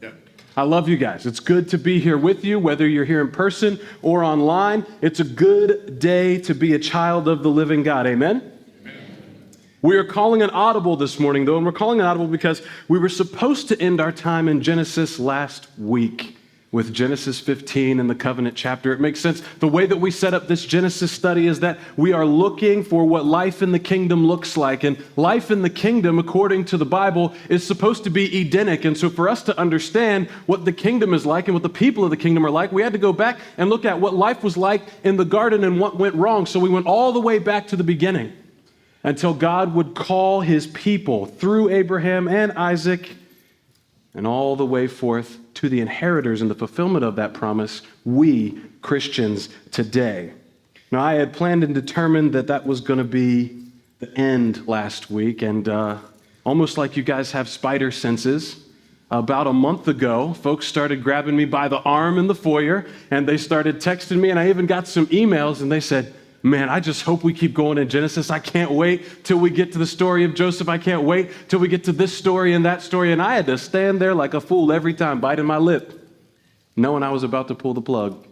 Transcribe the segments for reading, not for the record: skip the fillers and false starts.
Yeah. I love you guys. It's good to be here with you, whether you're here in person or online. It's a good day to be a child of the living God. Amen? We are calling an audible this morning, though, and we're calling an audible because we were supposed to end our time in Genesis last week with Genesis 15 and the covenant chapter. It makes sense. The way that we set up this Genesis study is that we are looking for what life in the kingdom looks like. And life in the kingdom, according to the Bible, is supposed to be Edenic. And so for us to understand what the kingdom is like and what the people of the kingdom are like, we had to go back and look at what life was like in the garden and what went wrong. So we went all the way back to the beginning until God would call his people through Abraham and Isaac and all the way forth to the inheritors and the fulfillment of that promise, we Christians today. Now, I had planned and determined that that was going to be the end last week, and almost like you guys have spider senses, about a month ago, folks started grabbing me by the arm in the foyer, and they started texting me, and I even got some emails, and they said, man, I just hope we keep going in Genesis. I can't wait till we get to the story of Joseph. I can't wait till we get to this story and that story. And I had to stand there like a fool every time, biting my lip, knowing I was about to pull the plug.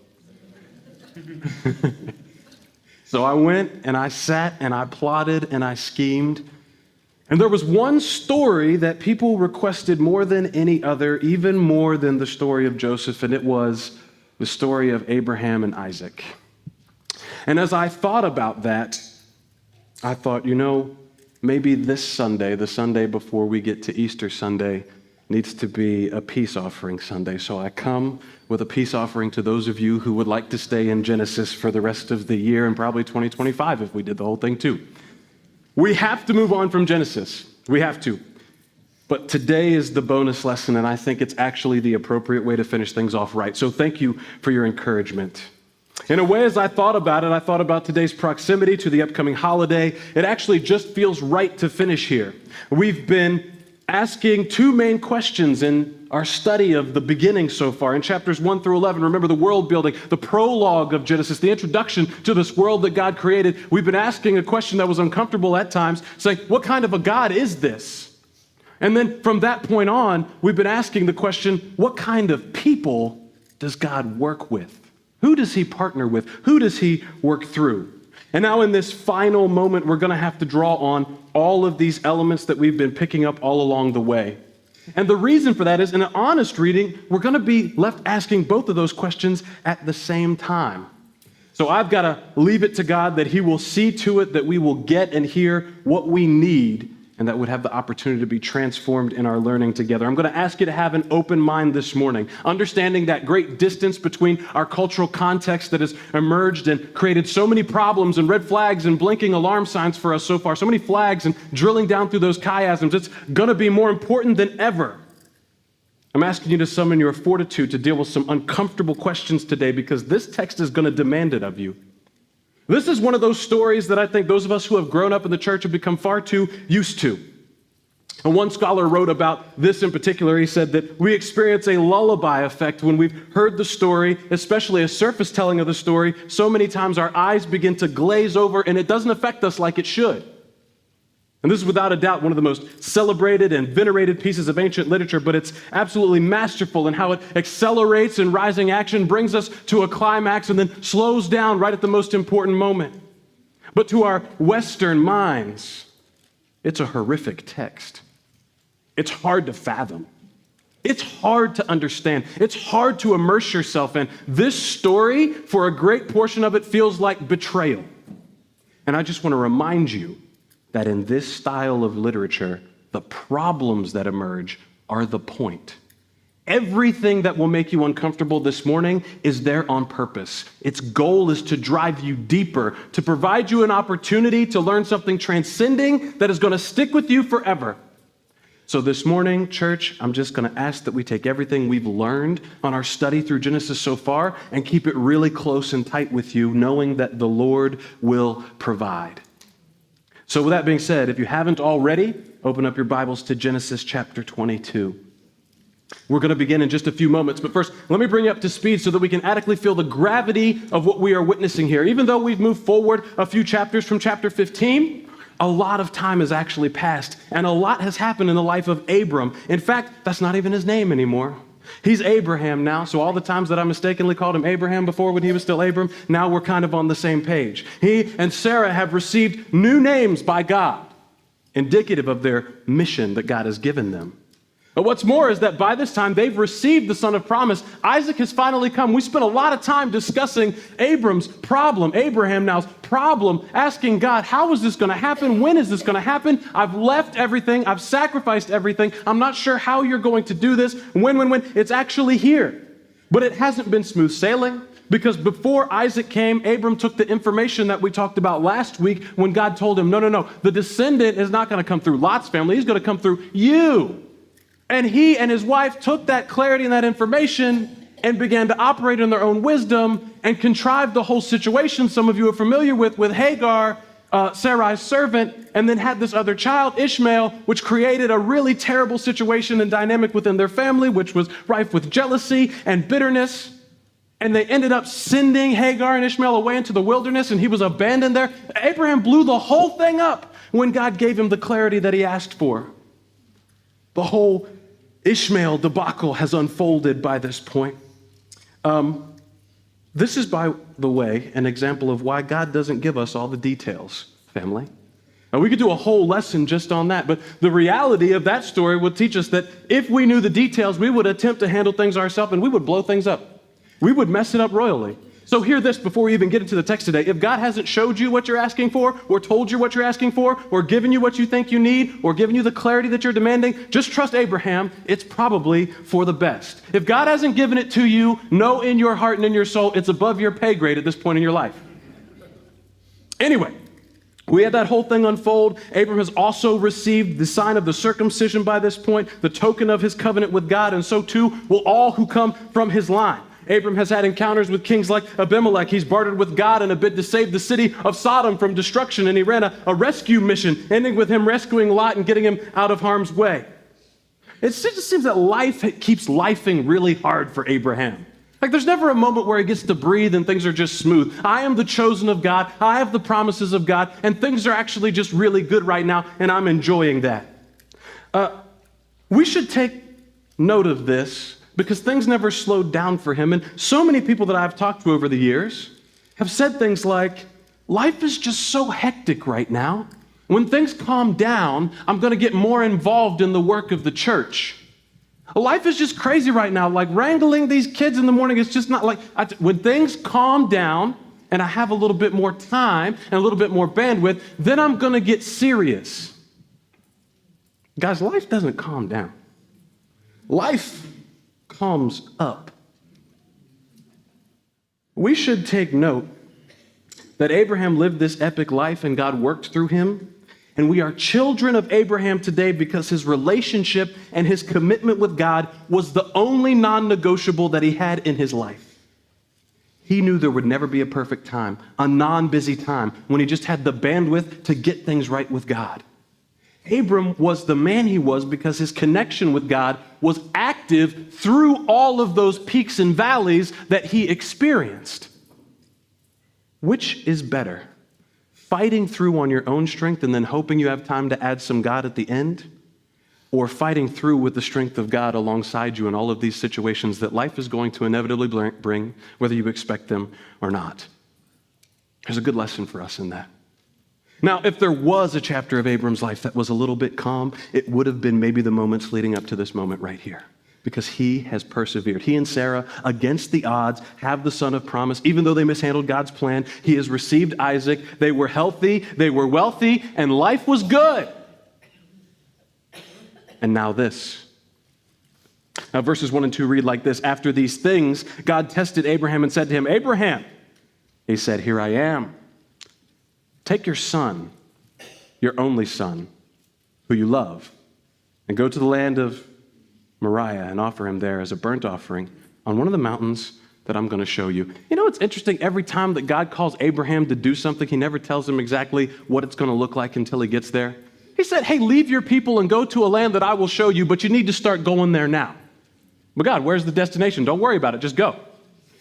So I went and I sat and I plotted and I schemed. And there was one story that people requested more than any other, even more than the story of Joseph, and it was the story of Abraham and Isaac. And as I thought about that, I thought, maybe this Sunday, the Sunday before we get to Easter Sunday, needs to be a peace offering Sunday. So I come with a peace offering to those of you who would like to stay in Genesis for the rest of the year and probably 2025 if we did the whole thing too. We have to move on from Genesis. We have to. But today is the bonus lesson, and I think it's actually the appropriate way to finish things off right. So thank you for your encouragement. In a way, as I thought about it, I thought about today's proximity to the upcoming holiday. It actually just feels right to finish here. We've been asking two main questions in our study of the beginning so far. In chapters 1 through 11, remember the world building, the prologue of Genesis, the introduction to this world that God created. We've been asking a question that was uncomfortable at times, saying, what kind of a God is this? And then from that point on, we've been asking the question, what kind of people does God work with? Who does he partner with? Who does he work through? And now in this final moment, we're going to have to draw on all of these elements that we've been picking up all along the way. And the reason for that is, in an honest reading, we're going to be left asking both of those questions at the same time. So I've got to leave it to God that he will see to it that we will get and hear what we need and that would have the opportunity to be transformed in our learning together. I'm going to ask you to have an open mind this morning, understanding that great distance between our cultural context that has emerged and created so many problems and red flags and blinking alarm signs for us so far, so many flags and drilling down through those chiasms. It's going to be more important than ever. I'm asking you to summon your fortitude to deal with some uncomfortable questions today because this text is going to demand it of you. This is one of those stories that I think those of us who have grown up in the church have become far too used to. And one scholar wrote about this in particular. He said that we experience a lullaby effect when we've heard the story, especially a surface telling of the story. So many times our eyes begin to glaze over and it doesn't affect us like it should. And this is without a doubt one of the most celebrated and venerated pieces of ancient literature, but it's absolutely masterful in how it accelerates in rising action, brings us to a climax, and then slows down right at the most important moment. But to our Western minds, it's a horrific text. It's hard to fathom. It's hard to understand. It's hard to immerse yourself in. This story, for a great portion of it, feels like betrayal. And I just want to remind you that in this style of literature, the problems that emerge are the point. Everything that will make you uncomfortable this morning is there on purpose. Its goal is to drive you deeper, to provide you an opportunity to learn something transcending that is going to stick with you forever. So this morning, church, I'm just going to ask that we take everything we've learned on our study through Genesis so far and keep it really close and tight with you, knowing that the Lord will provide. So with that being said, if you haven't already, open up your Bibles to Genesis chapter 22. We're going to begin in just a few moments, but first, let me bring you up to speed so that we can adequately feel the gravity of what we are witnessing here. Even though we've moved forward a few chapters from chapter 15, a lot of time has actually passed, and a lot has happened in the life of Abram. In fact, that's not even his name anymore. He's Abraham now, so all the times that I mistakenly called him Abraham before when he was still Abram, now we're kind of on the same page. He and Sarah have received new names by God, indicative of their mission that God has given them. But what's more is that by this time, they've received the son of promise. Isaac has finally come. We spent a lot of time discussing Abram's problem, Abraham now's problem, asking God, how is this going to happen? When is this going to happen? I've left everything. I've sacrificed everything. I'm not sure how you're going to do this. When? It's actually here. But it hasn't been smooth sailing. Because before Isaac came, Abram took the information that we talked about last week when God told him, no, the descendant is not going to come through Lot's family. He's going to come through you. And he and his wife took that clarity and that information and began to operate in their own wisdom and contrived the whole situation some of you are familiar with Hagar, Sarai's servant, and then had this other child, Ishmael, which created a really terrible situation and dynamic within their family, which was rife with jealousy and bitterness. And they ended up sending Hagar and Ishmael away into the wilderness, and he was abandoned there. Abraham blew the whole thing up when God gave him the clarity that he asked for. The whole Ishmael debacle has unfolded by this point. This is, by the way, an example of why God doesn't give us all the details, family. Now, we could do a whole lesson just on that, but the reality of that story would teach us that if we knew the details, we would attempt to handle things ourselves and we would blow things up. We would mess it up royally. So hear this before we even get into the text today. If God hasn't showed you what you're asking for, or told you what you're asking for, or given you what you think you need, or given you the clarity that you're demanding, just trust Abraham. It's probably for the best. If God hasn't given it to you, know in your heart and in your soul, it's above your pay grade at this point in your life. Anyway, we had that whole thing unfold. Abram has also received the sign of the circumcision by this point, the token of his covenant with God, and so too will all who come from his line. Abram has had encounters with kings like Abimelech. He's bartered with God in a bid to save the city of Sodom from destruction, and he ran a rescue mission, ending with him rescuing Lot and getting him out of harm's way. It just seems that life keeps lifing really hard for Abraham. Like there's never a moment where he gets to breathe and things are just smooth. I am the chosen of God. I have the promises of God, and things are actually just really good right now, and I'm enjoying that. We should take note of this, because things never slowed down for him. And so many people that I've talked to over the years have said things like, life is just so hectic right now. When things calm down, I'm going to get more involved in the work of the church. Life is just crazy right now. Like wrangling these kids in the morning, it's just not like, when things calm down and I have a little bit more time and a little bit more bandwidth, then I'm going to get serious. Guys, life doesn't calm down. Life calms up. We should take note that Abraham lived this epic life and God worked through him. And we are children of Abraham today because his relationship and his commitment with God was the only non-negotiable that he had in his life. He knew there would never be a perfect time, a non-busy time, when he just had the bandwidth to get things right with God. Abram was the man he was because his connection with God was active through all of those peaks and valleys that he experienced. Which is better? Fighting through on your own strength and then hoping you have time to add some God at the end? Or fighting through with the strength of God alongside you in all of these situations that life is going to inevitably bring, whether you expect them or not? There's a good lesson for us in that. Now, if there was a chapter of Abram's life that was a little bit calm, it would have been maybe the moments leading up to this moment right here, because he has persevered. He and Sarah, against the odds, have the son of promise. Even though they mishandled God's plan, he has received Isaac. They were healthy, they were wealthy, and life was good. And now this. Now, verses 1 and 2 read like this. After these things, God tested Abraham and said to him, Abraham. He said, here I am. Take your son, your only son, who you love, and go to the land of Moriah and offer him there as a burnt offering on one of the mountains that I'm going to show you. You know, it's interesting. Every time that God calls Abraham to do something, he never tells him exactly what it's going to look like until he gets there. He said, hey, leave your people and go to a land that I will show you, but you need to start going there now. But God, where's the destination? Don't worry about it. Just go.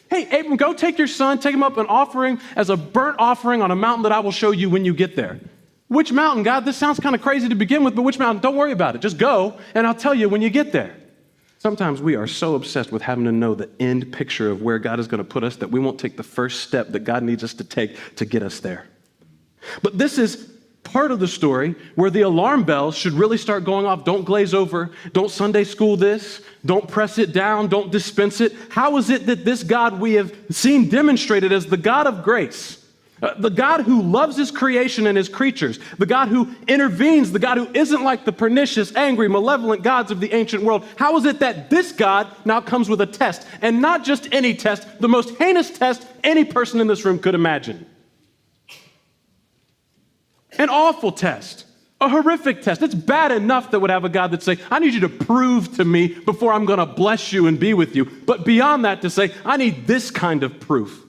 Hey, Abram, go take your son, take him up an offering as a burnt offering on a mountain that I will show you when you get there. Which mountain, God? This sounds kind of crazy to begin with, but which mountain? Don't worry about it. Just go, and I'll tell you when you get there. Sometimes we are so obsessed with having to know the end picture of where God is going to put us that we won't take the first step that God needs us to take to get us there. But this is part of the story where the alarm bells should really start going off. Don't glaze over. Don't Sunday school this. Don't press it down. Don't dispense it. How is it that this God we have seen demonstrated as the God of grace, the God who loves his creation and his creatures, the God who intervenes, the God who isn't like the pernicious, angry, malevolent gods of the ancient world, how is it that this God now comes with a test? And not just any test, the most heinous test any person in this room could imagine. An awful test, a horrific test. It's bad enough that would have a God that say, I need you to prove to me before I'm going to bless you and be with you. But beyond that to say, I need this kind of proof.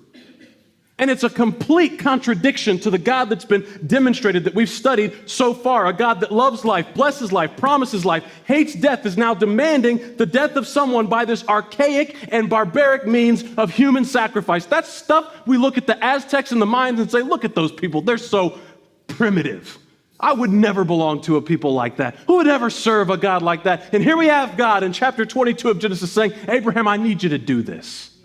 And it's a complete contradiction to the God that's been demonstrated that we've studied so far. A God that loves life, blesses life, promises life, hates death, is now demanding the death of someone by this archaic and barbaric means of human sacrifice. That's stuff we look at the Aztecs and the Mayans and say, look at those people. They're so primitive. I would never belong to a people like that. Who would ever serve a God like that? And here we have God in chapter 22 of Genesis saying, Abraham, I need you to do this.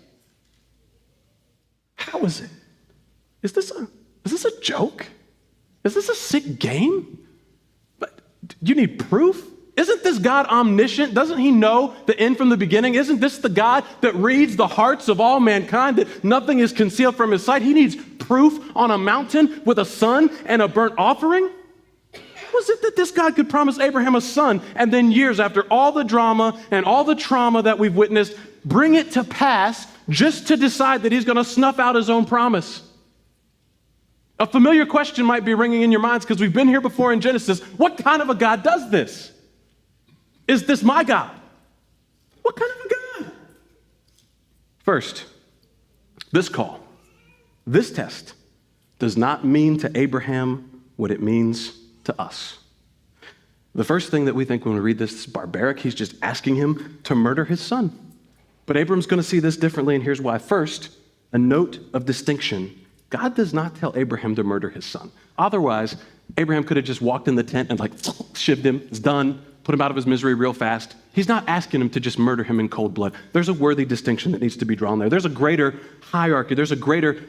How is it? Is this a joke? Is this a sick game? But you need proof? Isn't this God omniscient? Doesn't he know the end from the beginning? Isn't this the God that reads the hearts of all mankind, that nothing is concealed from his sight? He needs proof on a mountain with a son and a burnt offering? How was it that this God could promise Abraham a son and then years after all the drama and all the trauma that we've witnessed, bring it to pass just to decide that he's going to snuff out his own promise? A familiar question might be ringing in your minds because we've been here before in Genesis. What kind of a God does this? Is this my God? What kind of a God? First, this call, this test, does not mean to Abraham what it means to us. The first thing that we think when we read this is barbaric. He's just asking him to murder his son. But Abram's going to see this differently, and here's why. First, a note of distinction. God does not tell Abraham to murder his son. Otherwise, Abraham could have just walked in the tent and shivved him. It's done. Put him out of his misery real fast. He's not asking him to just murder him in cold blood. There's a worthy distinction that needs to be drawn there. There's a greater hierarchy. There's a greater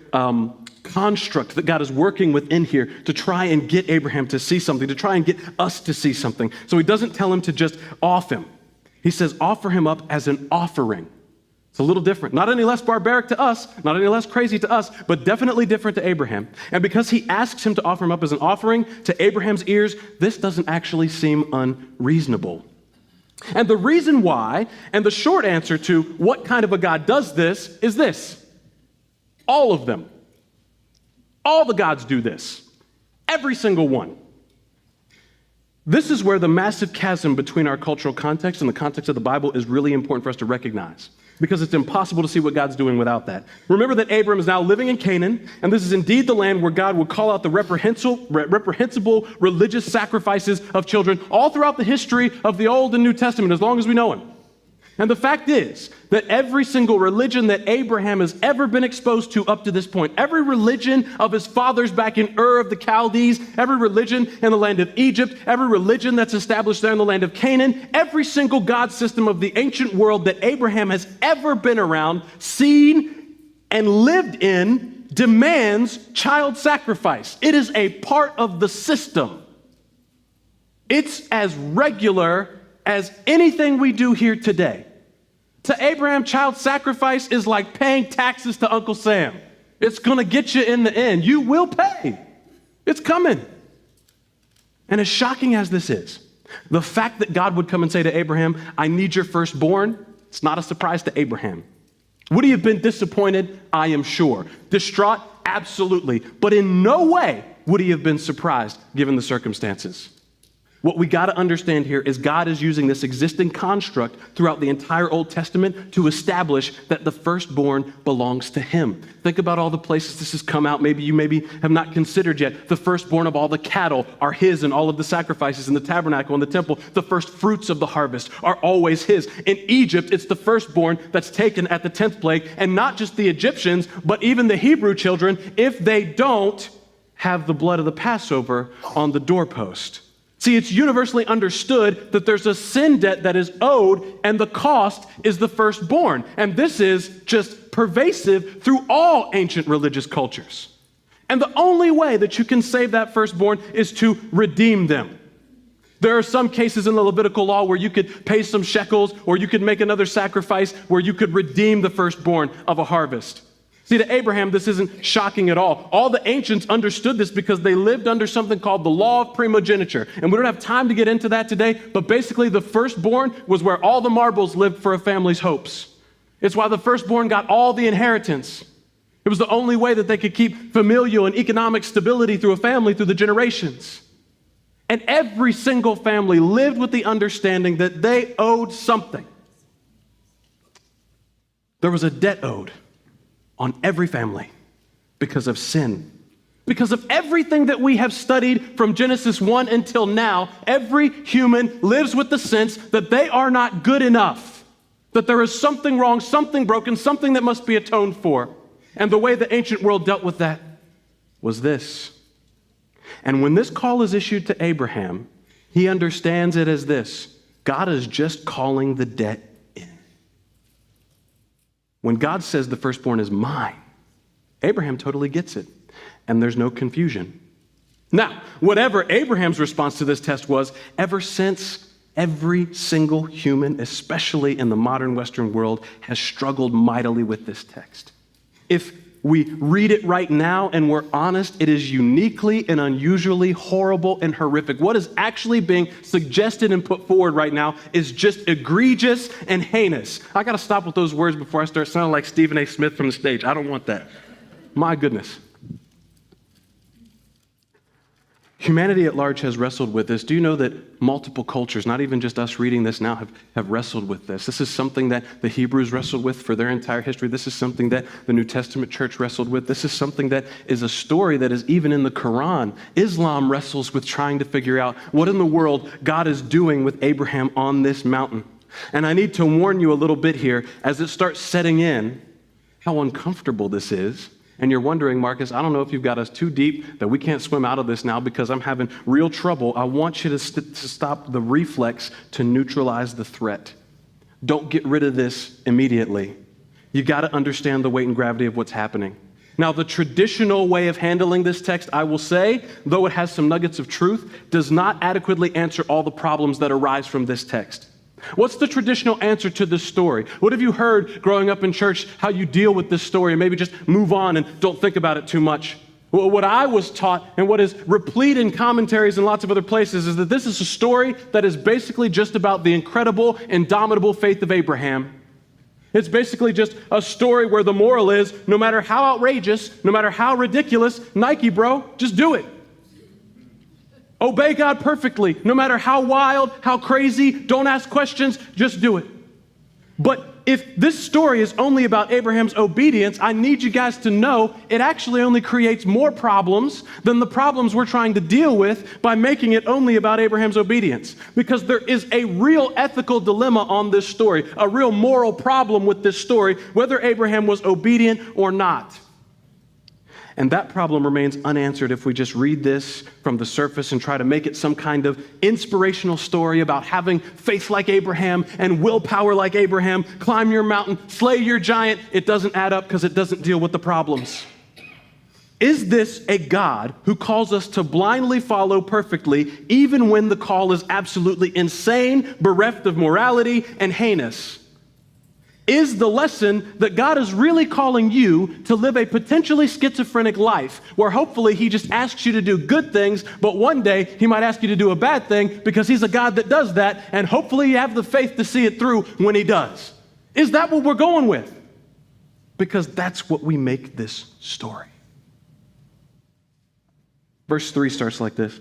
construct that God is working within here to try and get Abraham to see something, to try and get us to see something. So he doesn't tell him to just off him. He says offer him up as an offering. It's a little different. Not any less barbaric to us, not any less crazy to us, but definitely different to Abraham. And because he asks him to offer him up as an offering to Abraham's ears, this doesn't actually seem unreasonable. And the reason why, and the short answer to what kind of a God does this, is this. All of them. All the gods do this. Every single one. This is where the massive chasm between our cultural context and the context of the Bible is really important for us to recognize, because it's impossible to see what God's doing without that. Remember that Abram is now living in Canaan, and this is indeed the land where God would call out the reprehensible religious sacrifices of children all throughout the history of the Old and New Testament, as long as we know him. And the fact is that every single religion that Abraham has ever been exposed to up to this point, every religion of his fathers back in Ur of the Chaldees, every religion in the land of Egypt, every religion that's established there in the land of Canaan, every single god system of the ancient world that Abraham has ever been around, seen, and lived in demands child sacrifice. It is a part of the system. It's as regular as anything we do here today. To Abraham, child sacrifice is like paying taxes to Uncle Sam. It's going to get you in the end. You will pay. It's coming. And as shocking as this is, the fact that God would come and say to Abraham, I need your firstborn, it's not a surprise to Abraham. Would he have been disappointed? I am sure. Distraught? Absolutely. But in no way would he have been surprised given the circumstances. What we got to understand here is God is using this existing construct throughout the entire Old Testament to establish that the firstborn belongs to him. Think about all the places this has come out. Maybe you have not considered yet. The firstborn of all the cattle are his, and all of the sacrifices in the tabernacle and the temple. The first fruits of the harvest are always his. In Egypt, it's the firstborn that's taken at the 10th plague, and not just the Egyptians, but even the Hebrew children, if they don't have the blood of the Passover on the doorpost. See, it's universally understood that there's a sin debt that is owed, and the cost is the firstborn. And this is just pervasive through all ancient religious cultures. And the only way that you can save that firstborn is to redeem them. There are some cases in the Levitical law where you could pay some shekels, or you could make another sacrifice where you could redeem the firstborn of a harvest. See, to Abraham, this isn't shocking at all. All the ancients understood this because they lived under something called the law of primogeniture. And we don't have time to get into that today, but basically the firstborn was where all the marbles lived for a family's hopes. It's why the firstborn got all the inheritance. It was the only way that they could keep familial and economic stability through a family through the generations. And every single family lived with the understanding that they owed something. There was a debt owed on every family because of sin. Because of everything that we have studied from Genesis 1 until now, every human lives with the sense that they are not good enough, that there is something wrong, something broken, something that must be atoned for. And the way the ancient world dealt with that was this. And when this call is issued to Abraham, he understands it as this: God is just calling the debt in. When God says the firstborn is mine, Abraham totally gets it, and there's no confusion. Now, whatever Abraham's response to this test was, ever since, every single human, especially in the modern Western world, has struggled mightily with this text. If we read it right now and we're honest, it is uniquely and unusually horrible and horrific. What is actually being suggested and put forward right now is just egregious and heinous. I got to stop with those words before I start sounding like Stephen A. Smith from the stage. I don't want that. My goodness. Humanity at large has wrestled with this. Do you know that multiple cultures, not even just us reading this now, have wrestled with this? This is something that the Hebrews wrestled with for their entire history. This is something that the New Testament church wrestled with. This is something that is a story that is even in the Quran. Islam wrestles with trying to figure out what in the world God is doing with Abraham on this mountain. And I need to warn you a little bit here as it starts setting in how uncomfortable this is. And you're wondering, Marcus, I don't know if you've got us too deep that we can't swim out of this now because I'm having real trouble. I want you to stop the reflex to neutralize the threat. Don't get rid of this immediately. You got to understand the weight and gravity of what's happening. Now, the traditional way of handling this text, I will say, though it has some nuggets of truth, does not adequately answer all the problems that arise from this text. What's the traditional answer to this story? What have you heard growing up in church, how you deal with this story, and maybe just move on and don't think about it too much? Well, what I was taught and what is replete in commentaries and lots of other places is that this is a story that is basically just about the incredible, indomitable faith of Abraham. It's basically just a story where the moral is, no matter how outrageous, no matter how ridiculous, Nike, bro, just do it. Obey God perfectly, no matter how wild, how crazy, don't ask questions, just do it. But if this story is only about Abraham's obedience, I need you guys to know it actually only creates more problems than the problems we're trying to deal with by making it only about Abraham's obedience. Because there is a real ethical dilemma on this story, a real moral problem with this story, whether Abraham was obedient or not. And that problem remains unanswered if we just read this from the surface and try to make it some kind of inspirational story about having faith like Abraham and willpower like Abraham, climb your mountain, slay your giant. It doesn't add up because it doesn't deal with the problems. Is this a God who calls us to blindly follow perfectly even when the call is absolutely insane, bereft of morality, and heinous? Is the lesson that God is really calling you to live a potentially schizophrenic life where hopefully he just asks you to do good things, but one day he might ask you to do a bad thing because he's a God that does that, and hopefully you have the faith to see it through when he does? Is that what we're going with? Because that's what we make this story. Verse 3 starts like this.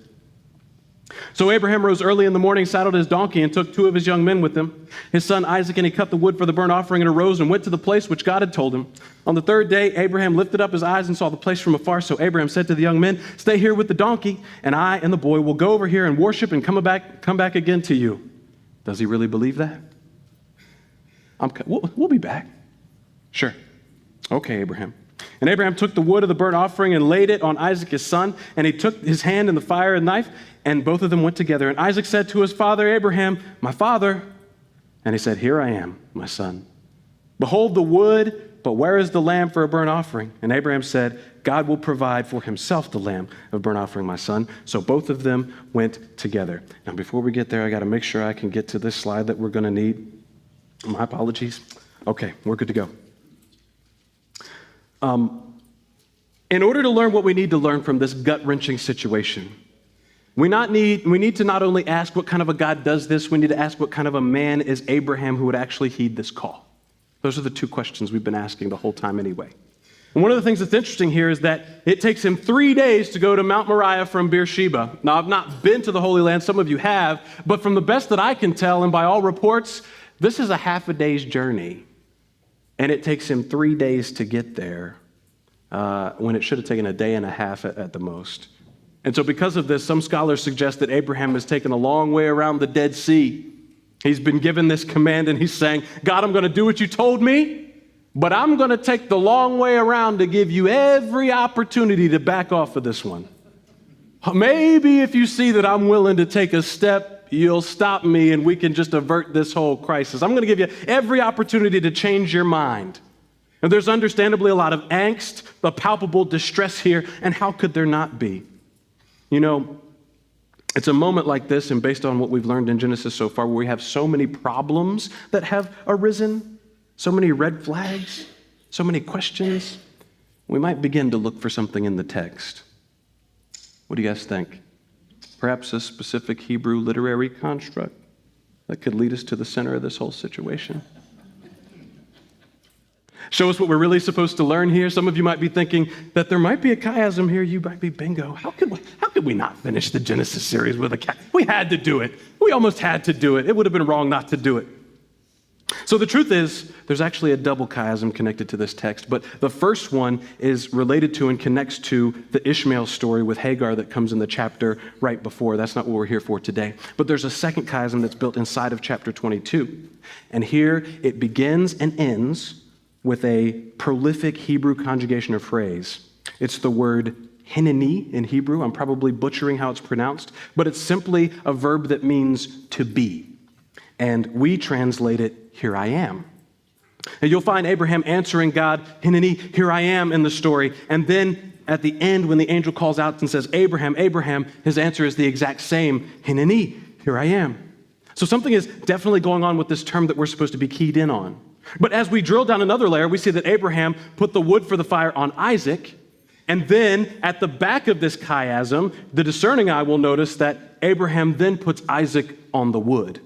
So Abraham rose early in the morning, saddled his donkey, and took 2 of his young men with him, his son Isaac, and he cut the wood for the burnt offering and arose and went to the place which God had told him. On the 3rd day, Abraham lifted up his eyes and saw the place from afar. So Abraham said to the young men, "Stay here with the donkey, and I and the boy will go over here and worship and come back again to you." Does he really believe that? We'll be back. Sure. Okay, Abraham. And Abraham took the wood of the burnt offering and laid it on Isaac his son, and he took his hand in the fire and knife, and both of them went together. And Isaac said to his father Abraham, "My father." And he said, "Here I am, my son. Behold the wood, but where is the lamb for a burnt offering?" And Abraham said, "God will provide for himself the lamb of burnt offering, my son." So both of them went together. Now before we get there, I got to make sure I can get to this slide that we're going to need. My apologies. Okay, we're good to go. In order to learn what we need to learn from this gut-wrenching situation, we need to not only ask what kind of a God does this, we need to ask what kind of a man is Abraham who would actually heed this call. Those are the two questions we've been asking the whole time anyway. And one of the things that's interesting here is that it takes him 3 days to go to Mount Moriah from Beersheba. Now, I've not been to the Holy Land, some of you have, but from the best that I can tell, and by all reports, this is a half a day's journey. And it takes him 3 days to get there, when it should have taken a day and a half at the most. And so because of this, some scholars suggest that Abraham has taken a long way around the Dead Sea. He's been given this command and he's saying, "God, I'm going to do what you told me, but I'm going to take the long way around to give you every opportunity to back off of this one. Maybe if you see that I'm willing to take a step, you'll stop me and we can just avert this whole crisis. I'm going to give you every opportunity to change your mind." And there's understandably a lot of angst, a palpable distress here, and how could there not be? You know, it's a moment like this, and based on what we've learned in Genesis so far, where we have so many problems that have arisen, so many red flags, so many questions, we might begin to look for something in the text. What do you guys think? Perhaps a specific Hebrew literary construct that could lead us to the center of this whole situation? Show us what we're really supposed to learn here. Some of you might be thinking that there might be a chiasm here. You might be, bingo. How could we not finish the Genesis series with a chiasm? We had to do it. We almost had to do it. It would have been wrong not to do it. So the truth is, there's actually a double chiasm connected to this text, but the first one is related to and connects to the Ishmael story with Hagar that comes in the chapter right before. That's not what we're here for today. But there's a second chiasm that's built inside of chapter 22. And here it begins and ends with a prolific Hebrew conjugation or phrase. It's the word hineni in Hebrew. I'm probably butchering how it's pronounced, but it's simply a verb that means to be. And we translate it, "Here I am." And you'll find Abraham answering God, "Hineni, here I am," in the story. And then at the end, when the angel calls out and says, "Abraham, Abraham," his answer is the exact same, "Hineni, here I am." So something is definitely going on with this term that we're supposed to be keyed in on. But as we drill down another layer, we see that Abraham put the wood for the fire on Isaac. And then at the back of this chiasm, the discerning eye will notice that Abraham then puts Isaac on the wood.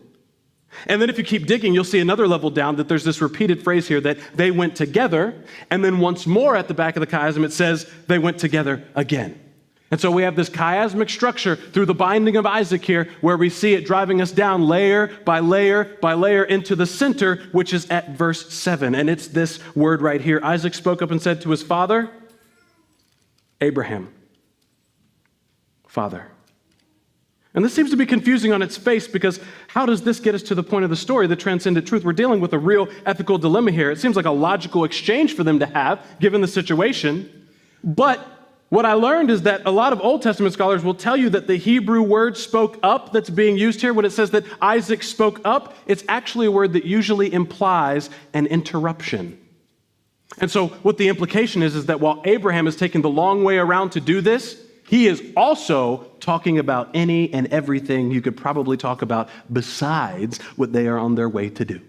And then if you keep digging, you'll see another level down that there's this repeated phrase here that they went together. And then once more at the back of the chiasm, it says they went together again. And so we have this chiasmic structure through the binding of Isaac here, where we see it driving us down layer by layer by layer into the center, which is at verse 7. And it's this word right here. Isaac spoke up and said to his father, Abraham, "Father." And this seems to be confusing on its face, because how does this get us to the point of the story, the transcendent truth? We're dealing with a real ethical dilemma here. It seems like a logical exchange for them to have, given the situation. But what I learned is that a lot of Old Testament scholars will tell you that the Hebrew word "spoke up" that's being used here, when it says that Isaac spoke up, it's actually a word that usually implies an interruption. And so what the implication is that while Abraham is taking the long way around to do this, he is also talking about any and everything you could probably talk about besides what they are on their way to do.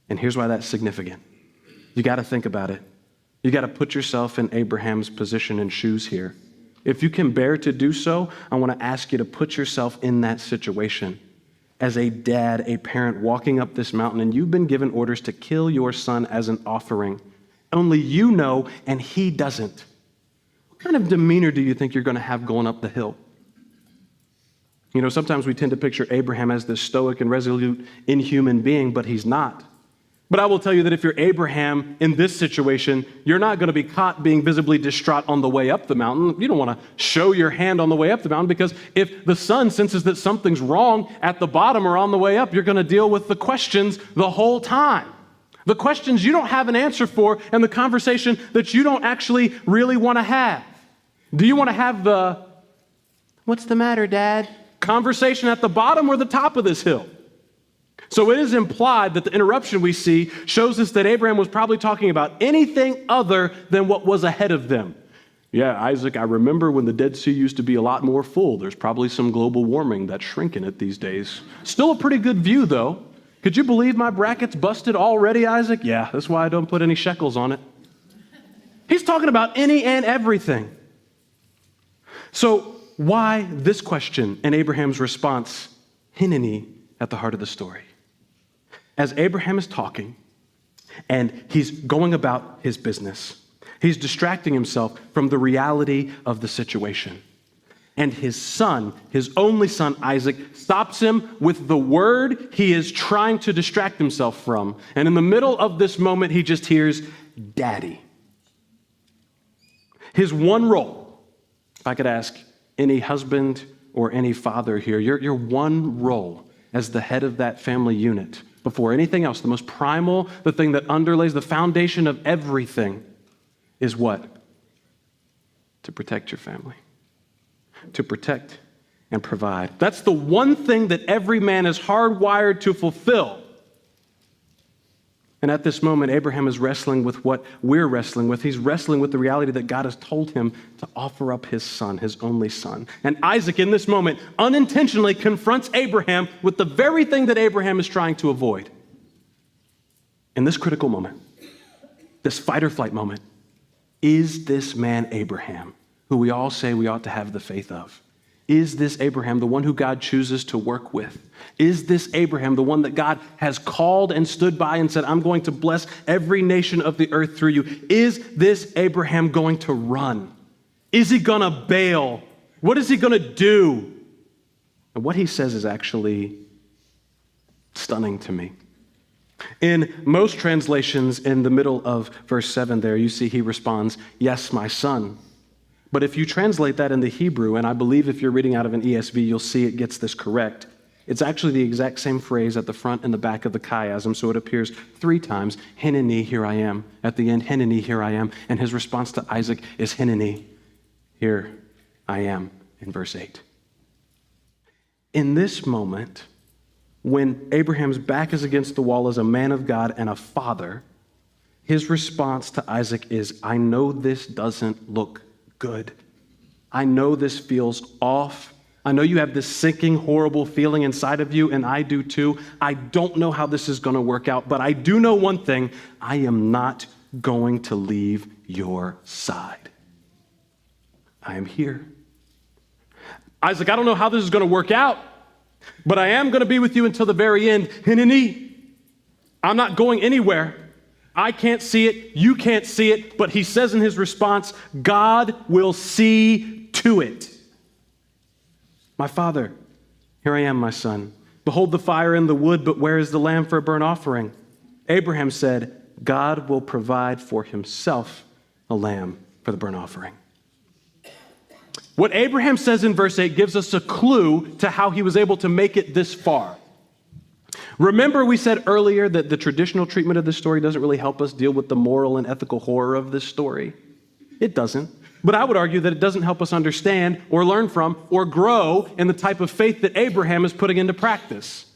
And here's why that's significant. You got to think about it. You got to put yourself in Abraham's position and shoes here. If you can bear to do so, I want to ask you to put yourself in that situation. As a dad, a parent walking up this mountain, and you've been given orders to kill your son as an offering. Only you know, and he doesn't. What kind of demeanor do you think you're going to have going up the hill? You know, sometimes we tend to picture Abraham as this stoic and resolute, inhuman being, but he's not. But I will tell you that if you're Abraham in this situation, you're not going to be caught being visibly distraught on the way up the mountain. You don't want to show your hand on the way up the mountain, because if the son senses that something's wrong at the bottom or on the way up, you're going to deal with the questions the whole time. The questions you don't have an answer for, and the conversation that you don't actually really want to have. Do you want to have the, "What's the matter, Dad?" conversation at the bottom or the top of this hill? So it is implied that the interruption we see shows us that Abraham was probably talking about anything other than what was ahead of them. "Yeah, Isaac, I remember when the Dead Sea used to be a lot more full. There's probably some global warming that's shrinking it these days. Still a pretty good view, though. Could you believe my bracket's busted already, Isaac? Yeah, that's why I don't put any shekels on it." He's talking about any and everything. So why this question and Abraham's response, Hineni, at the heart of the story? As Abraham is talking and he's going about his business, he's distracting himself from the reality of the situation. And his son, his only son, Isaac, stops him with the word he is trying to distract himself from. And in the middle of this moment, he just hears, "Daddy." His one role, if I could ask any husband or any father here, your one role as the head of that family unit, before anything else, the most primal, the thing that underlays the foundation of everything, is what? To protect your family. To protect and provide. That's the one thing that every man is hardwired to fulfill. And at this moment, Abraham is wrestling with what we're wrestling with. He's wrestling with the reality that God has told him to offer up his son, his only son. And Isaac, in this moment, unintentionally confronts Abraham with the very thing that Abraham is trying to avoid. In this critical moment, this fight or flight moment, is this man Abraham, who we all say we ought to have the faith of? Is this Abraham the one who God chooses to work with? Is this Abraham the one that God has called and stood by and said, "I'm going to bless every nation of the earth through you"? Is this Abraham going to run? Is he going to bail? What is he going to do? And what he says is actually stunning to me. In most translations, in the middle of verse 7 there, you see he responds, "Yes, my son." But if you translate that into Hebrew, and I believe if you're reading out of an ESV, you'll see it gets this correct. It's actually the exact same phrase at the front and the back of the chiasm, so it appears 3 times. Hineni, here I am. At the end, Hineni, here I am. And his response to Isaac is Hineni, here I am, in verse 8. In this moment, when Abraham's back is against the wall as a man of God and a father, his response to Isaac is, "I know this doesn't look good. I know this feels off. I know you have this sinking, horrible feeling inside of you, and I do too. I don't know how this is going to work out, but I do know one thing. I am not going to leave your side. I am here. Isaac, I don't know how this is going to work out, but I am going to be with you until the very end. Hineni, I'm not going anywhere. I can't see it, you can't see it, but he says in his response, God will see to it. My father, here I am, my son. Behold the fire and the wood, but where is the lamb for a burnt offering? Abraham said, God will provide for himself a lamb for the burnt offering. What Abraham says in verse 8 gives us a clue to how he was able to make it this far. Remember we said earlier that the traditional treatment of this story doesn't really help us deal with the moral and ethical horror of this story? It doesn't. But I would argue that it doesn't help us understand or learn from or grow in the type of faith that Abraham is putting into practice.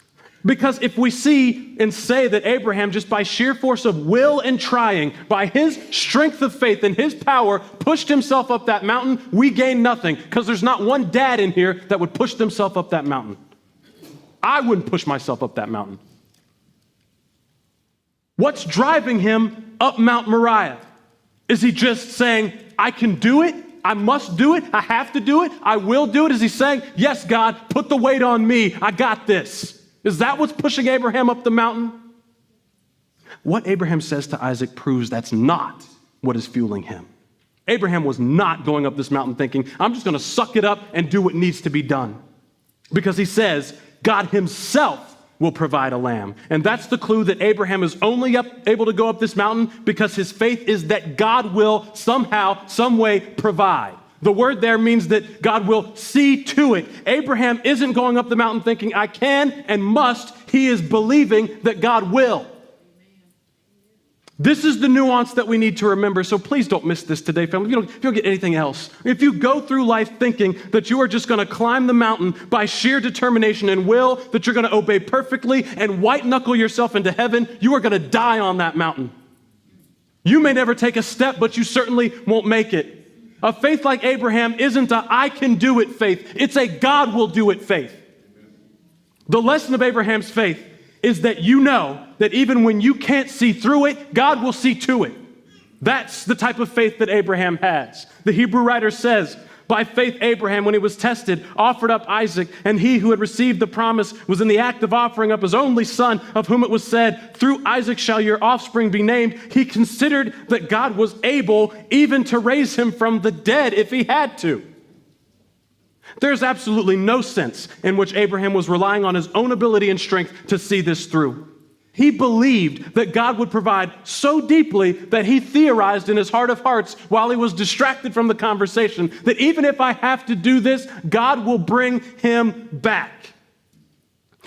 Because if we see and say that Abraham, just by sheer force of will and trying, by his strength of faith and his power, pushed himself up that mountain, we gain nothing. Because there's not one dad in here that would push themselves up that mountain. I wouldn't push myself up that mountain. What's driving him up Mount Moriah? Is he just saying, I can do it, I must do it, I have to do it, I will do it? Is he saying, yes, God, put the weight on me, I got this? Is that what's pushing Abraham up the mountain? What Abraham says to Isaac proves that's not what is fueling him. Abraham was not going up this mountain thinking, I'm just going to suck it up and do what needs to be done. Because he says, God himself will provide a lamb. And that's the clue that Abraham is only able to go up this mountain because his faith is that God will somehow, some way provide. The word there means that God will see to it. Abraham isn't going up the mountain thinking, I can and must. He is believing that God will. This is the nuance that we need to remember, so please don't miss this today, family. If you don't get anything else, if you go through life thinking that you are just going to climb the mountain by sheer determination and will, that you're going to obey perfectly and white-knuckle yourself into heaven, you are going to die on that mountain. You may never take a step, but you certainly won't make it. A faith like Abraham isn't a I can do it faith. It's a God will do it faith. The lesson of Abraham's faith is that you know that even when you can't see through it, God will see to it. That's the type of faith that Abraham has. The Hebrew writer says, by faith Abraham, when he was tested, offered up Isaac, and he who had received the promise was in the act of offering up his only son, of whom it was said, through Isaac shall your offspring be named. He considered that God was able even to raise him from the dead if he had to. There's absolutely no sense in which Abraham was relying on his own ability and strength to see this through. He believed that God would provide so deeply that he theorized in his heart of hearts while he was distracted from the conversation that even if I have to do this, God will bring him back.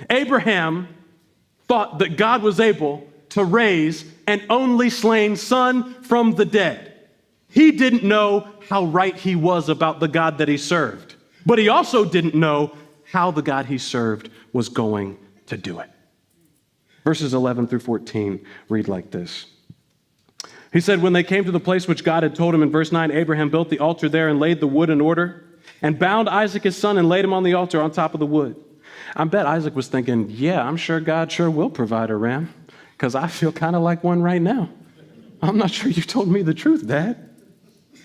Abraham thought that God was able to raise an only slain son from the dead. He didn't know how right he was about the God that he served. But he also didn't know how the God he served was going to do it. Verses 11 through 14 read like this. He said, when they came to the place which God had told him in verse 9, Abraham built the altar there and laid the wood in order and bound Isaac his son and laid him on the altar on top of the wood. I bet Isaac was thinking, yeah, I'm sure God sure will provide a ram because I feel kind of like one right now. I'm not sure you told me the truth, Dad.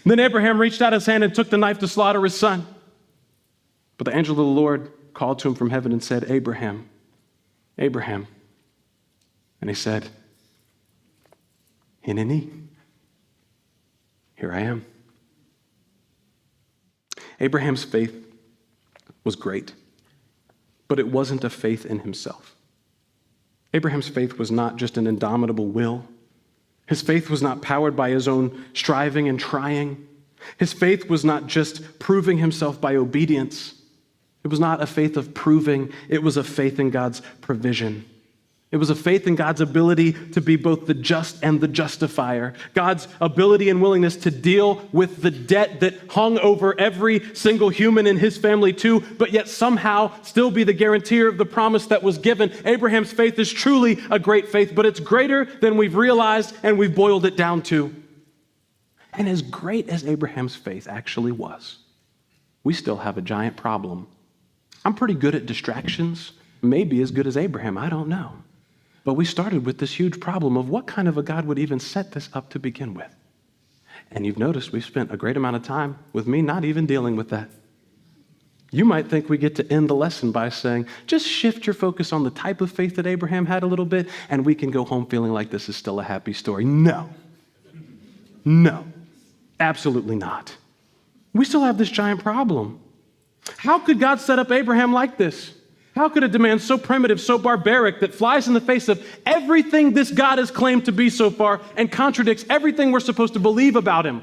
Then Abraham reached out his hand and took the knife to slaughter his son. But the angel of the Lord called to him from heaven and said, Abraham, Abraham. And he said, Hineni, here I am. Abraham's faith was great, but it wasn't a faith in himself. Abraham's faith was not just an indomitable will. His faith was not powered by his own striving and trying. His faith was not just proving himself by obedience. It was not a faith of proving. It was a faith in God's provision. It was a faith in God's ability to be both the just and the justifier. God's ability and willingness to deal with the debt that hung over every single human in his family too, but yet somehow still be the guarantor of the promise that was given. Abraham's faith is truly a great faith, but it's greater than we've realized and we've boiled it down to. And as great as Abraham's faith actually was, we still have a giant problem. I'm pretty good at distractions, maybe as good as Abraham, I don't know. But we started with this huge problem of what kind of a God would even set this up to begin with. And you've noticed we've spent a great amount of time with me not even dealing with that. You might think we get to end the lesson by saying, just shift your focus on the type of faith that Abraham had a little bit, and we can go home feeling like this is still a happy story. No, absolutely not. We still have this giant problem. How could God set up Abraham like this? How could a demand so primitive, so barbaric, that flies in the face of everything this God has claimed to be so far and contradicts everything we're supposed to believe about him?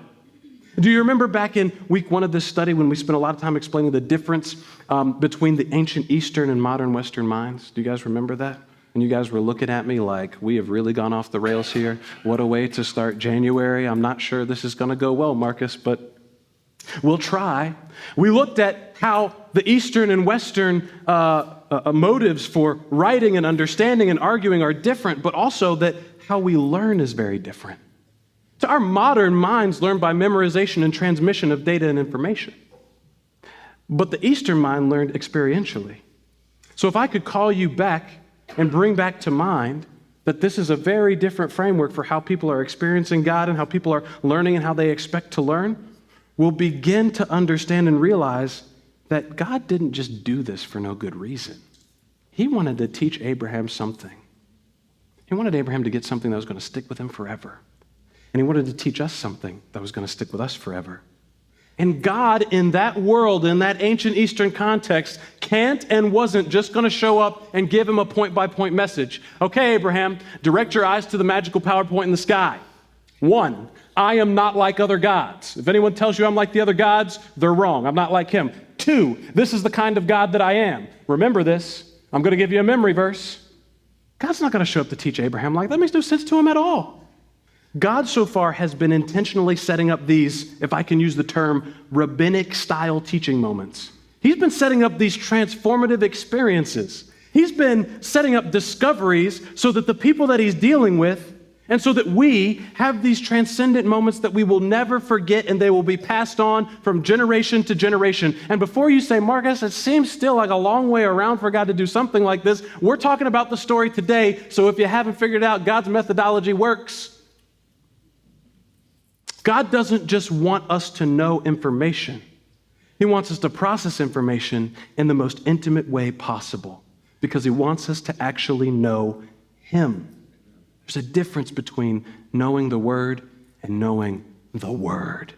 Do you remember back in week 1 of this study when we spent a lot of time explaining the difference between the ancient Eastern and modern Western minds? Do you guys remember that? And you guys were looking at me like, we have really gone off the rails here. What a way to start January. I'm not sure this is going to go well, Marcus, but we'll try. We looked at how the Eastern and Western motives for writing and understanding and arguing are different, but also that how we learn is very different. So our modern minds learn by memorization and transmission of data and information. But the Eastern mind learned experientially. So if I could call you back and bring back to mind that this is a very different framework for how people are experiencing God and how people are learning and how they expect to learn, we'll begin to understand and realize that God didn't just do this for no good reason. He wanted to teach Abraham something. He wanted Abraham to get something that was going to stick with him forever. And he wanted to teach us something that was going to stick with us forever. And God, in that world, in that ancient Eastern context, can't and wasn't just going to show up and give him a point-by-point message. Okay, Abraham, direct your eyes to the magical PowerPoint in the sky. 1, I am not like other gods. If anyone tells you I'm like the other gods, they're wrong. I'm not like him. 2, this is the kind of God that I am. Remember this. I'm going to give you a memory verse. God's not going to show up to teach Abraham like that. Makes no sense to him at all. God so far has been intentionally setting up these, if I can use the term, rabbinic-style teaching moments. He's been setting up these transformative experiences. He's been setting up discoveries so that the people that he's dealing with, and so that we have these transcendent moments that we will never forget, and they will be passed on from generation to generation. And before you say, Marcus, it seems still like a long way around for God to do something like this, we're talking about the story today, so if you haven't figured out, God's methodology works. God doesn't just want us to know information. He wants us to process information in the most intimate way possible because he wants us to actually know him. There's a difference between knowing the word and knowing the word.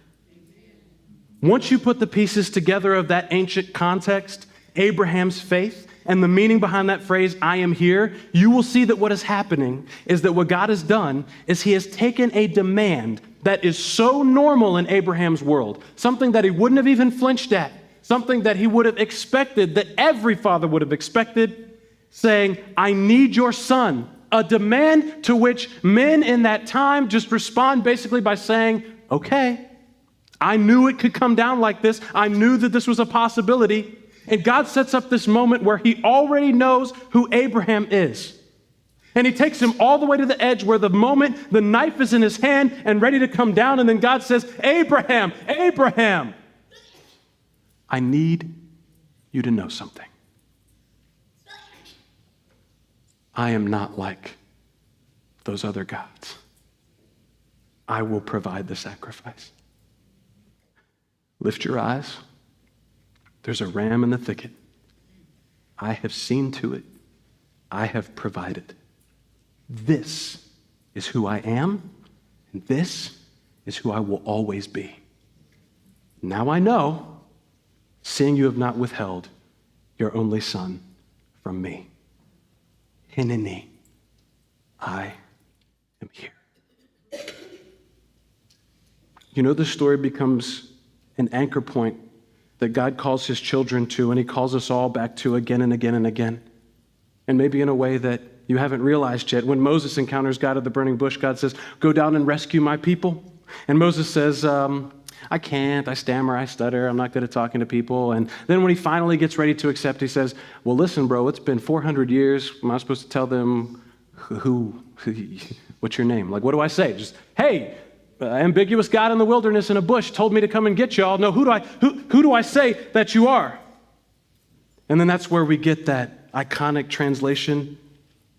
Once you put the pieces together of that ancient context, Abraham's faith, and the meaning behind that phrase, I am here, you will see that what is happening is that what God has done is he has taken a demand that is so normal in Abraham's world, something that he wouldn't have even flinched at, something that he would have expected, that every father would have expected, saying, I need your son. A demand to which men in that time just respond basically by saying, okay, I knew it could come down like this. I knew that this was a possibility. And God sets up this moment where he already knows who Abraham is. And he takes him all the way to the edge where the moment the knife is in his hand and ready to come down. And then God says, Abraham, Abraham, I need you to know something. I am not like those other gods. I will provide the sacrifice. Lift your eyes. There's a ram in the thicket. I have seen to it. I have provided. This is who I am, and this is who I will always be. Now I know, seeing you have not withheld your only son from me. Hineni, I am here. You know, the story becomes an anchor point that God calls his children to, and he calls us all back to again and again and again. And maybe in a way that you haven't realized yet. When Moses encounters God at the burning bush, God says, go down and rescue my people. And Moses says, I can't, I stammer, I stutter, I'm not good at talking to people. And then when he finally gets ready to accept, he says, well, listen, bro, it's been 400 years. Am I supposed to tell them what's your name? Like, what do I say? Just, hey, ambiguous God in the wilderness in a bush told me to come and get y'all. No, who do I say that you are? And then that's where we get that iconic translation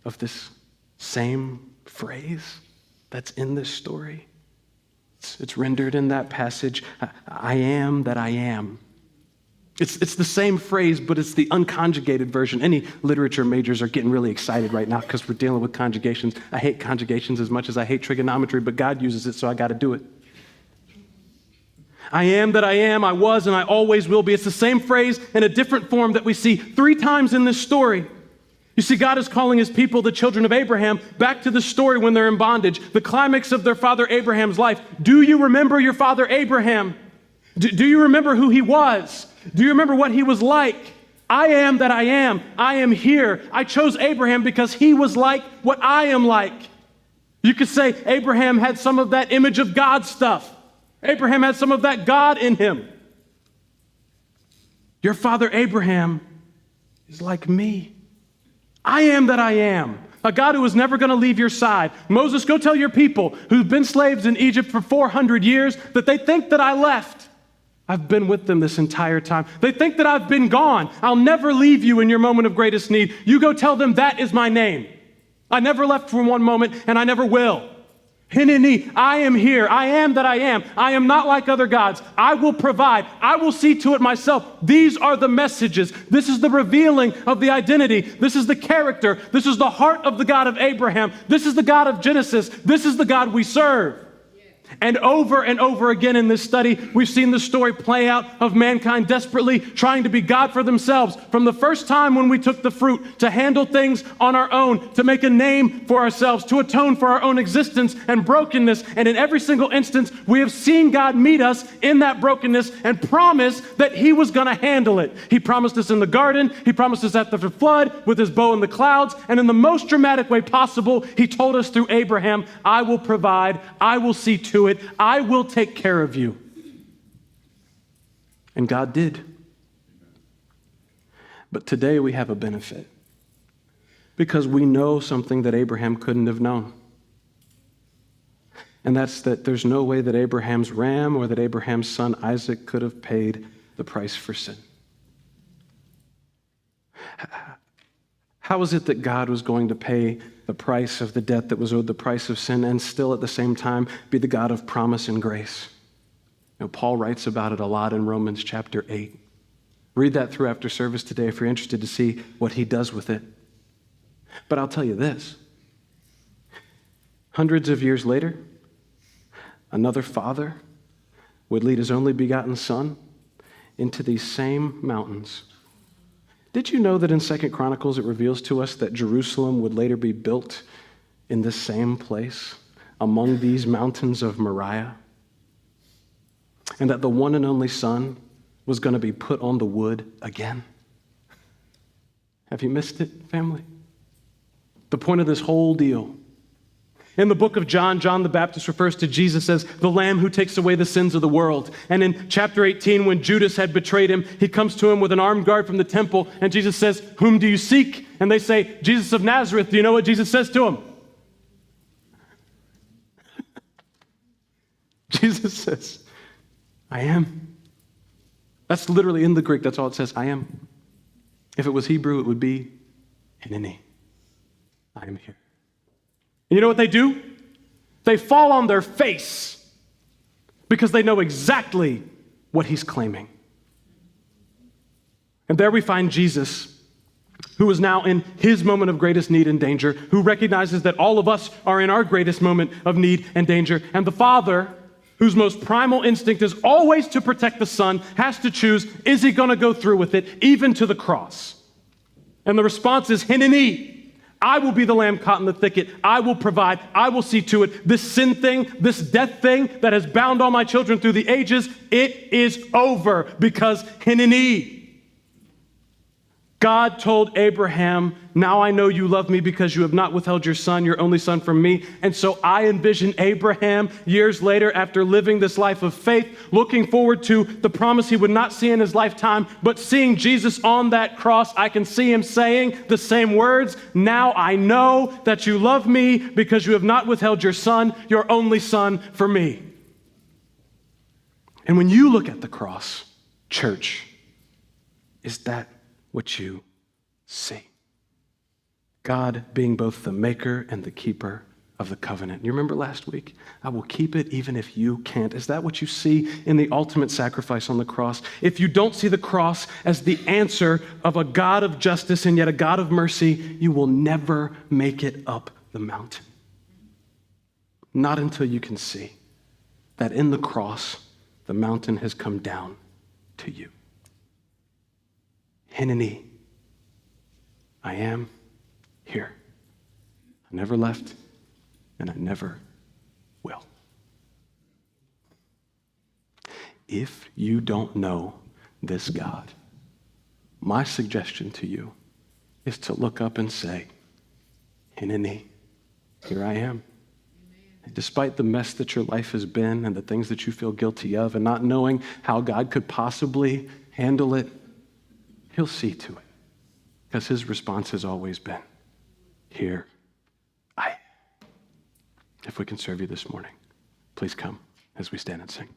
of this same phrase that's in this story. It's rendered in that passage, I am that I am. It's the same phrase, but it's the unconjugated version. Any literature majors are getting really excited right now because we're dealing with conjugations. I hate conjugations as much as I hate trigonometry, but God uses it, so I got to do it. I am that I am, I was, and I always will be. It's the same phrase in a different form that we see 3 times in this story. You see, God is calling his people, the children of Abraham, back to the story when they're in bondage, the climax of their father Abraham's life. Do you remember your father Abraham? Do you remember who he was? Do you remember what he was like? I am that I am. I am here. I chose Abraham because he was like what I am like. You could say Abraham had some of that image of God stuff. Abraham had some of that God in him. Your father Abraham is like me. I am that I am, a God who is never going to leave your side. Moses, go tell your people who've been slaves in Egypt for 400 years that they think that I left. I've been with them this entire time. They think that I've been gone. I'll never leave you in your moment of greatest need. You go tell them that is my name. I never left for one moment, and I never will. Hineni, I am here. I am that I am. I am not like other gods. I will provide. I will see to it myself. These are the messages. This is the revealing of the identity. This is the character. This is the heart of the God of Abraham. This is the God of Genesis. This is the God we serve. And over again in this study, we've seen the story play out of mankind desperately trying to be God for themselves. From the first time when we took the fruit to handle things on our own, to make a name for ourselves, to atone for our own existence and brokenness. And in every single instance, we have seen God meet us in that brokenness and promise that he was going to handle it. He promised us in the garden. He promised us after the flood with his bow in the clouds. And in the most dramatic way possible, he told us through Abraham, I will provide, I will see to it, I will take care of you. And God did. But today we have a benefit because we know something that Abraham couldn't have known. And that's that there's no way that Abraham's ram or that Abraham's son Isaac could have paid the price for sin. How is it that God was going to pay the price of the debt that was owed, the price of sin, and still at the same time be the God of promise and grace? You know, Paul writes about it a lot in Romans chapter 8. Read that through after service today if you're interested to see what he does with it. But I'll tell you this. Hundreds of years later, another father would lead his only begotten son into these same mountains. Did you know that in 2 Chronicles it reveals to us that Jerusalem would later be built in the same place among these mountains of Moriah? And that the one and only son was going to be put on the wood again? Have you missed it, family? The point of this whole deal. In the book of John, John the Baptist refers to Jesus as the Lamb who takes away the sins of the world. And in chapter 18, when Judas had betrayed him, he comes to him with an armed guard from the temple, and Jesus says, "Whom do you seek?" And they say, "Jesus of Nazareth." Do you know what Jesus says to him? Jesus says, "I am." That's literally in the Greek, that's all it says, I am. If it was Hebrew, it would be Hineni. I am here. And you know what they do? They fall on their face because they know exactly what he's claiming. And there we find Jesus, who is now in his moment of greatest need and danger, who recognizes that all of us are in our greatest moment of need and danger. And the Father, whose most primal instinct is always to protect the Son, has to choose, is he going to go through with it, even to the cross? And the response is, Hineni. I will be the lamb caught in the thicket. I will provide. I will see to it. This sin thing, this death thing that has bound all my children through the ages, it is over because Hineni. God told Abraham, now I know you love me because you have not withheld your son, your only son, from me. And so I envision Abraham years later after living this life of faith, looking forward to the promise he would not see in his lifetime, but seeing Jesus on that cross, I can see him saying the same words. Now I know that you love me because you have not withheld your son, your only son, for me. And when you look at the cross, church, is that what you see? God being both the maker and the keeper of the covenant. You remember last week? I will keep it even if you can't. Is that what you see in the ultimate sacrifice on the cross? If you don't see the cross as the answer of a God of justice and yet a God of mercy, you will never make it up the mountain. Not until you can see that in the cross, the mountain has come down to you. Hineni, I am here. I never left, and I never will. If you don't know this God, my suggestion to you is to look up and say, Hineni, here I am. And despite the mess that your life has been and the things that you feel guilty of and not knowing how God could possibly handle it, he'll see to it, because his response has always been, here I am. If we can serve you this morning, please come as we stand and sing.